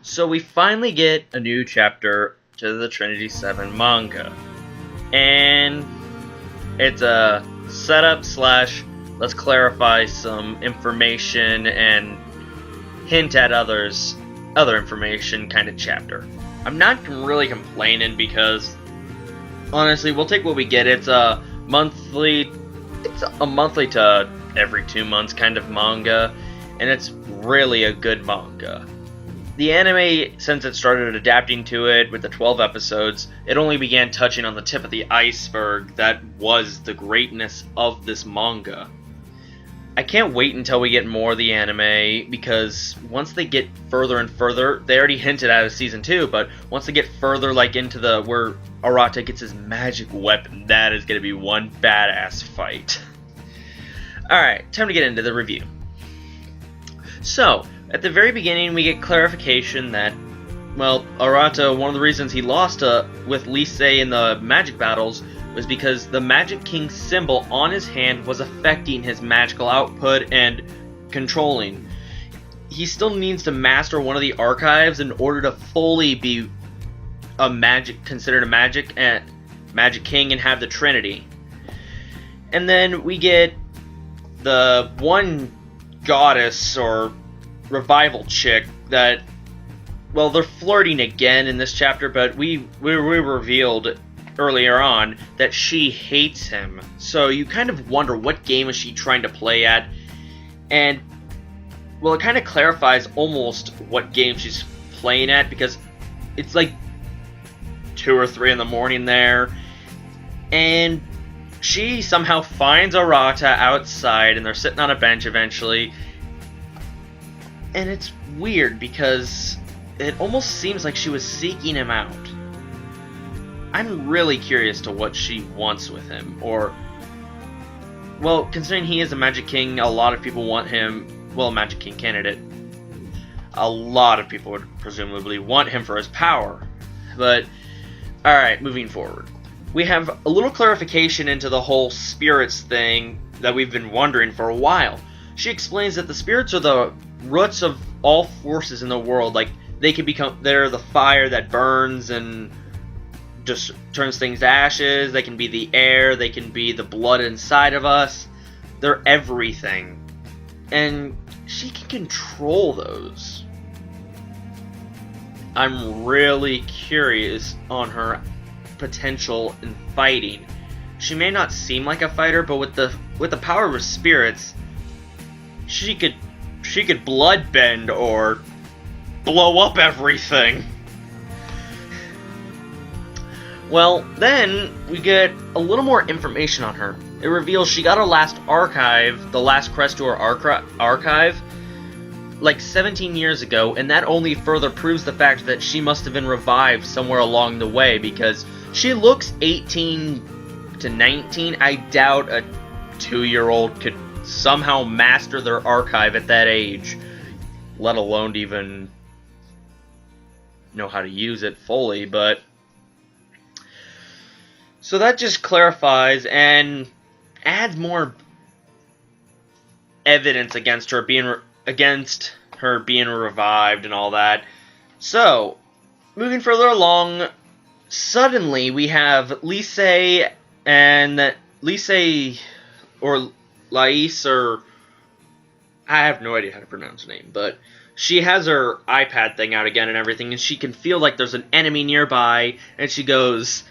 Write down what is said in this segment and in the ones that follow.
So we finally get a new chapter to the Trinity 7 manga. And it's a setup slash let's clarify some information and hint at other information kind of chapter. I'm not really complaining because honestly, we'll take what we get. It's a monthly to every 2 months kind of manga, and it's really a good manga. The anime, since it started adapting to it with the 12 episodes, it only began touching on the tip of the iceberg that was the greatness of this manga. I can't wait until we get more of the anime, because once they get further and further, they already hinted at a season 2, but once they get further into where Arata gets his magic weapon, that is going to be one badass fight. Alright, time to get into the review. So, at the very beginning, we get clarification that, well, Arata, one of the reasons he lost with Lisei in the magic battles was because the Magic King symbol on his hand was affecting his magical output and controlling. He still needs to master one of the archives in order to fully be considered a magic king and have the Trinity. And then we get the one goddess or revival chick that, well, they're flirting again in this chapter, but we revealed earlier on that she hates him. So you kind of wonder what game is she trying to play at, and well, it kind of clarifies almost what game she's playing at, because it's like 2 or 3 in the morning there, and she somehow finds Arata outside, and they're sitting on a bench eventually. And it's weird because it almost seems like she was seeking him out. I'm really curious to what she wants with him, or, well, considering he is a Magic King, a lot of people want him, well, a Magic King candidate. A lot of people would presumably want him for his power. But, alright, moving forward. We have a little clarification into the whole spirits thing that we've been wondering for a while. She explains that the spirits are the roots of all forces in the world. Like, they're the fire that burns and just turns things to ashes. They can be the air, they can be the blood inside of us. They're everything. And she can control those. I'm really curious on her potential in fighting. She may not seem like a fighter, but with the power of her spirits, she could blood bend or blow up everything. Well, then we get a little more information on her. It reveals she got her last archive, the last crest to her archive, like 17 years ago, and that only further proves the fact that she must have been revived somewhere along the way, because she looks 18 to 19. I doubt a 2-year-old could somehow master their archive at that age, let alone even know how to use it fully. But so that just clarifies and adds more evidence against her being revived and all that. So, moving further along, suddenly we have Lisei or Lais, or I have no idea how to pronounce her name, but she has her iPad thing out again and everything, and she can feel like there's an enemy nearby, and she goes,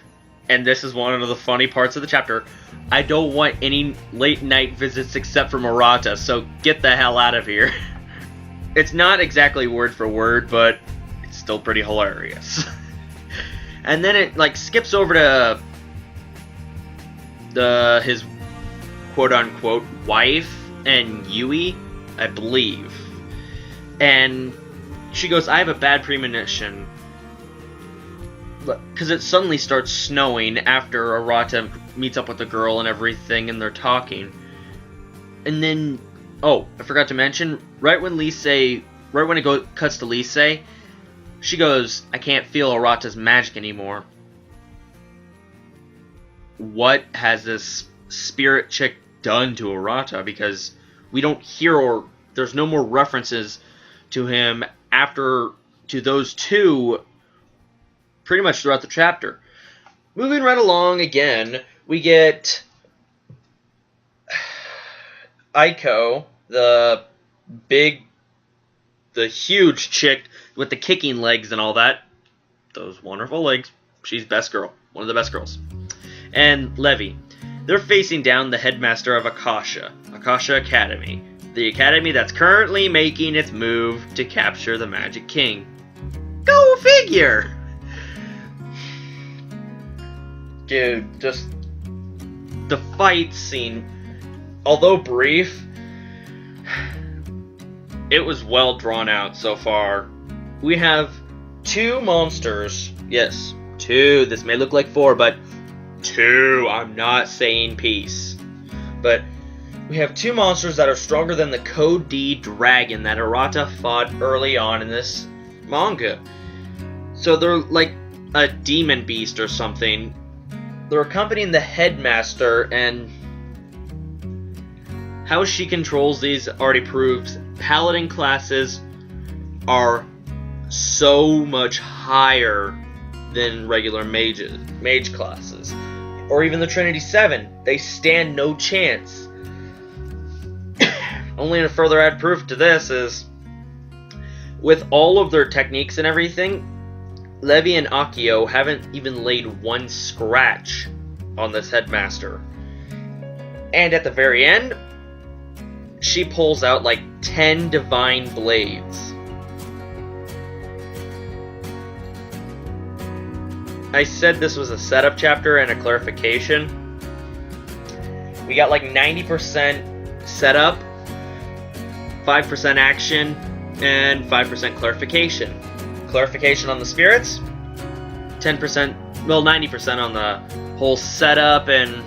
and this is one of the funny parts of the chapter, I don't want any late night visits except for Murata, so get the hell out of here. It's not exactly word for word, but it's still pretty hilarious. And then it skips over to his quote-unquote wife and Yui, I believe. And she goes, I have a bad premonition. Because it suddenly starts snowing after Arata meets up with the girl and everything, and they're talking. And then, oh, I forgot to mention, right when it cuts to Lisei, she goes, I can't feel Arata's magic anymore. What has this spirit chick done to Arata? Because we don't hear, or there's no more references to him after to those two pretty much throughout the chapter. Moving right along again, we get Aiko, the huge chick with the kicking legs and all that. Those wonderful legs. She's best girl. One of the best girls. And Levi. They're facing down the headmaster of Akasha Academy. The academy that's currently making its move to capture the Magic King. Go figure! Dude, just the fight scene, although brief, it was well drawn out so far. We have two monsters. Yes, two. This may look like four, but two. I'm not saying peace. But we have two monsters that are stronger than the Code D dragon that Arata fought early on in this manga. So they're like a demon beast or something. They're accompanying the headmaster, and how she controls these already proves paladin classes are so much higher than regular mage classes. Or even the Trinity Seven. They stand no chance. Only to further add proof to this is, with all of their techniques and everything, Levi and Akio haven't even laid one scratch on this headmaster. And at the very end, she pulls out like 10 divine blades. I said this was a setup chapter and a clarification. We got like 90% setup, 5% action, and 5% clarification. Clarification on the spirits, 10%, well 90% on the whole setup and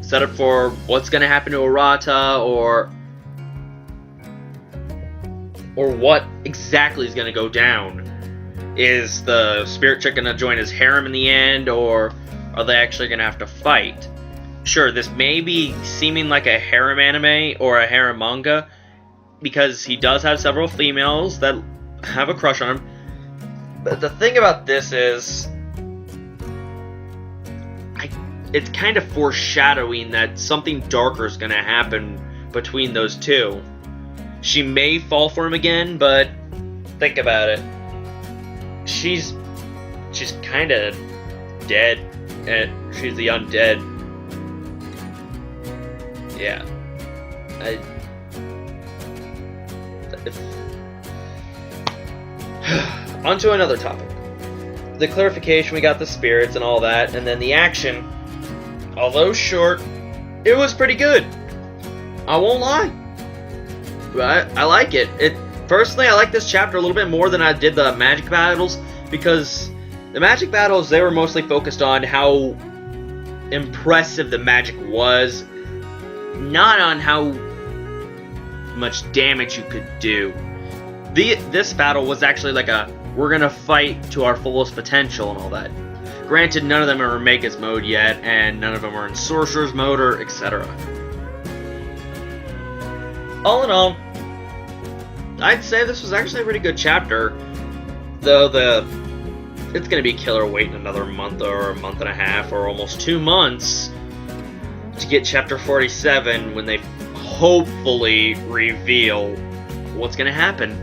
setup for what's going to happen to Arata or what exactly is going to go down. Is the spirit chick going to join his harem in the end, or are they actually going to have to fight? Sure, this may be seeming like a harem anime or a harem manga, because he does have several females that have a crush on him. But the thing about this is, it's kind of foreshadowing that something darker is going to happen between those two. She may fall for him again, but think about it. She's kind of dead, and she's the undead. Yeah. Onto another topic. The clarification, we got the spirits and all that, and then the action, although short, it was pretty good. I won't lie. I like it. Personally, I like this chapter a little bit more than I did the magic battles, because the magic battles, they were mostly focused on how impressive the magic was, not on how much damage you could do. This battle was actually like we're gonna fight to our fullest potential and all that. Granted, none of them are in Magus mode yet, and none of them are in Sorcerer's mode or etc. All in all, I'd say this was actually a pretty good chapter, though it's gonna be killer waiting another month or a month and a half or almost 2 months to get chapter 47 when they hopefully reveal what's gonna happen.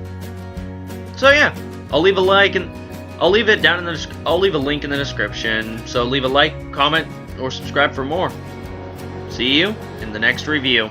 So yeah, I'll leave a like and I'll leave it down in I'll leave a link in the description. So leave a like, comment, or subscribe for more. See you in the next review.